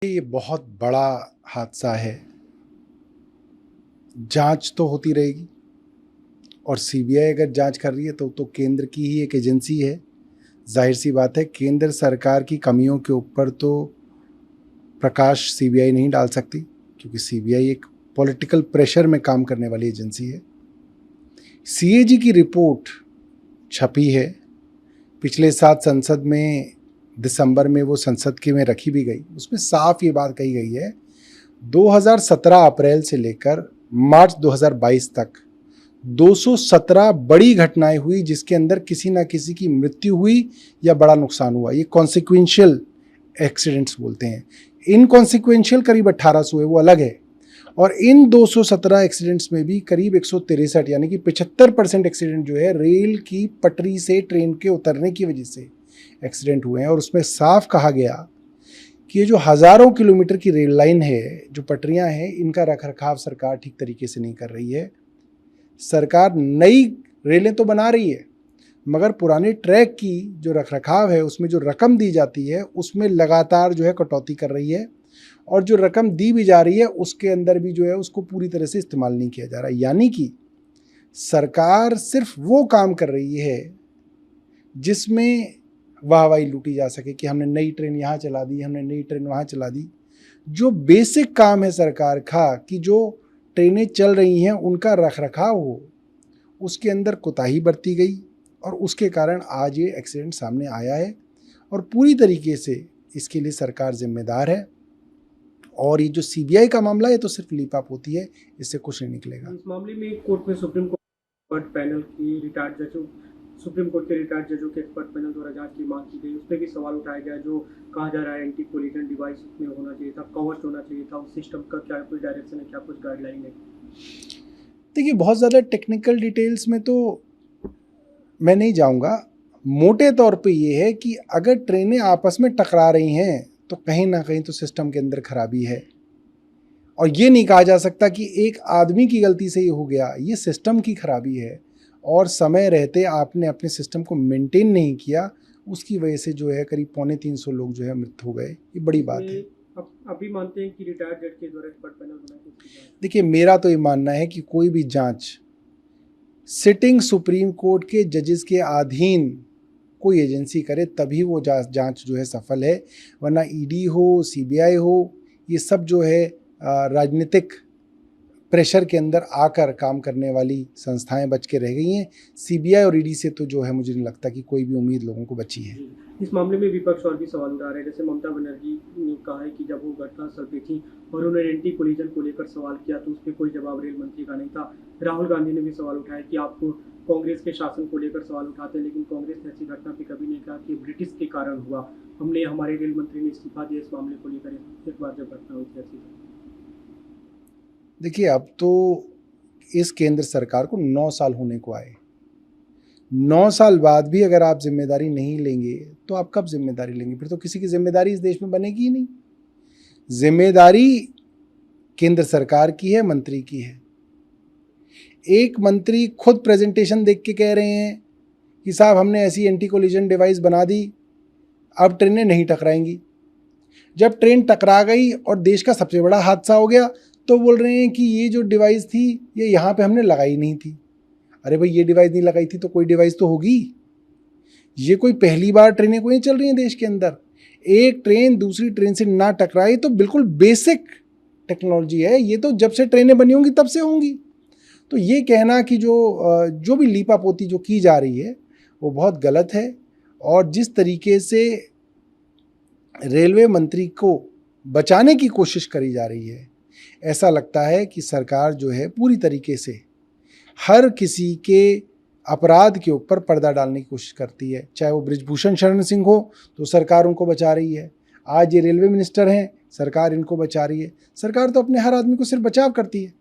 ये बहुत बड़ा हादसा है। जांच तो होती रहेगी और सीबीआई अगर जांच कर रही है तो केंद्र की ही एक एजेंसी है। जाहिर सी बात है केंद्र सरकार की कमियों के ऊपर तो प्रकाश सीबीआई नहीं डाल सकती, क्योंकि सीबीआई एक पॉलिटिकल प्रेशर में काम करने वाली एजेंसी है। सीएजी की रिपोर्ट छपी है, पिछले साल संसद में दिसंबर में वो संसद के में रखी भी गई। उसमें साफ ये बात कही गई है 2017 अप्रैल से लेकर मार्च 2022 तक 217 बड़ी घटनाएं हुई, जिसके अंदर किसी ना किसी की मृत्यु हुई या बड़ा नुकसान हुआ। ये कॉन्सिक्वेंशियल एक्सीडेंट्स बोलते हैं। इनकॉन्सिक्वेंशियल करीब 1800 हुए, वो अलग है। और इन 217 एक्सीडेंट्स में भी करीब 163 यानी कि 75% एक्सीडेंट जो है रेल की पटरी से ट्रेन के उतरने की वजह से एक्सीडेंट हुए हैं। और उसमें साफ कहा गया कि ये जो हज़ारों किलोमीटर की रेल लाइन है, जो पटरियां हैं, इनका रखरखाव सरकार ठीक तरीके से नहीं कर रही है। सरकार नई रेलें तो बना रही है, मगर पुराने ट्रैक की जो रखरखाव है, उसमें जो रकम दी जाती है, उसमें लगातार जो है कटौती कर रही है। और जो रकम दी भी जा रही है उसके अंदर भी जो है उसको पूरी तरह से इस्तेमाल नहीं किया जा रहा। यानी कि सरकार सिर्फ वो काम कर रही है जिसमें वाहवाही लूटी जा सके कि हमने नई ट्रेन यहाँ चला दी, हमने नई ट्रेन वहाँ चला दी। जो बेसिक काम है सरकार का कि जो ट्रेनें चल रही हैं उनका रखरखाव हो, उसके अंदर कोताही बरती गई और उसके कारण आज ये एक्सीडेंट सामने आया है। और पूरी तरीके से इसके लिए सरकार जिम्मेदार है। और ये जो सीबीआई का मामला है तो सिर्फ लीपाप होती है, इससे कुछ नहीं निकलेगा। इस मामले में कोर्ट में सुप्रीम कोर्ट पैनल की रिटायर्ड जजों सुप्रीम कोर्ट के रिटायर्ड जजों के एक्सपर्ट पैनल द्वारा जांच की मांग की गई। उस पर भी सवाल उठाया गया, जो कहा जा रहा है एंटी कोलिजन डिवाइस में होना चाहिए था, कवच होना चाहिए था। उस सिस्टम का क्या कुछ डायरेक्शन है, क्या कुछ गाइडलाइन है? देखिए, बहुत ज़्यादा टेक्निकल डिटेल्स में तो मैं नहीं जाऊंगा। मोटे तौर पे ये है कि अगर ट्रेनें आपस में टकरा रही हैं तो कहीं ना कहीं तो सिस्टम के अंदर खराबी है। और ये नहीं कहा जा सकता कि एक आदमी की गलती से ये हो गया, ये सिस्टम की खराबी है। और समय रहते आपने अपने सिस्टम को मेंटेन नहीं किया, उसकी वजह से जो है करीब 350 लोग जो है मृत हो गए। ये बड़ी बात है। अभी मानते हैं कि रिटायर्ड जज के द्वारा एक्सपर्ट पैनल बनाया? देखिए, मेरा तो ये मानना है कि कोई भी जांच सिटिंग सुप्रीम कोर्ट के जजेस के अधीन कोई एजेंसी करे तभी वो जांच जो है सफल है। वरना ईडी हो, सीबीआई हो, ये सब जो है राजनीतिक प्रेशर के अंदर आकर काम करने वाली संस्थाएं बच के रह गई हैं। सीबीआई और ईडी से तो जो है मुझे नहीं लगता कि कोई भी उम्मीद लोगों को बची है। इस मामले में विपक्ष और भी सवाल उठा रहे हैं। जैसे ममता बनर्जी ने कहा है कि जब वो घटनास्थल पे थी और उन्होंने एंटी कोलिजन को लेकर सवाल किया तो उस पर कोई जवाब रेल मंत्री का नहीं था। राहुल गांधी ने भी सवाल उठाया कि आप कांग्रेस के शासन को लेकर सवाल उठाते हैं, लेकिन कांग्रेस ने ऐसी घटना पे कभी नहीं कहा कि ब्रिटिश के कारण हुआ। हमारे रेल मंत्री ने इस्तीफा दिया इस मामले को लेकर एक बार जब घटना हुई थी ऐसी। देखिए, अब तो इस केंद्र सरकार को 9 साल होने को आए। 9 साल बाद भी अगर आप जिम्मेदारी नहीं लेंगे तो आप कब जिम्मेदारी लेंगे? फिर तो किसी की जिम्मेदारी इस देश में बनेगी ही नहीं। जिम्मेदारी केंद्र सरकार की है, मंत्री की है। एक मंत्री खुद प्रेजेंटेशन देख के कह रहे हैं कि साहब हमने ऐसी एंटी कोलिजन डिवाइस बना दी, अब ट्रेनें नहीं टकराएंगी। जब ट्रेन टकरा गई और देश का सबसे बड़ा हादसा हो गया तो बोल रहे हैं कि ये जो डिवाइस थी ये यहाँ पे हमने लगाई नहीं थी। अरे भाई, ये डिवाइस नहीं लगाई थी तो कोई डिवाइस तो होगी। ये कोई पहली बार ट्रेनें कोई चल रही हैं देश के अंदर। एक ट्रेन दूसरी ट्रेन से ना टकराए तो बिल्कुल बेसिक टेक्नोलॉजी है। ये तो जब से ट्रेनें बनी होंगी तब से होंगी। तो ये कहना कि जो भी लीपापोती जो की जा रही है वो बहुत गलत है। और जिस तरीके से रेलवे मंत्री को बचाने की कोशिश करी जा रही है, ऐसा लगता है कि सरकार जो है पूरी तरीके से हर किसी के अपराध के ऊपर पर्दा डालने की कोशिश करती है। चाहे वो बृजभूषण शरण सिंह हो तो सरकार उनको बचा रही है, आज ये रेलवे मिनिस्टर हैं, सरकार इनको बचा रही है। सरकार तो अपने हर आदमी को सिर्फ बचाव करती है।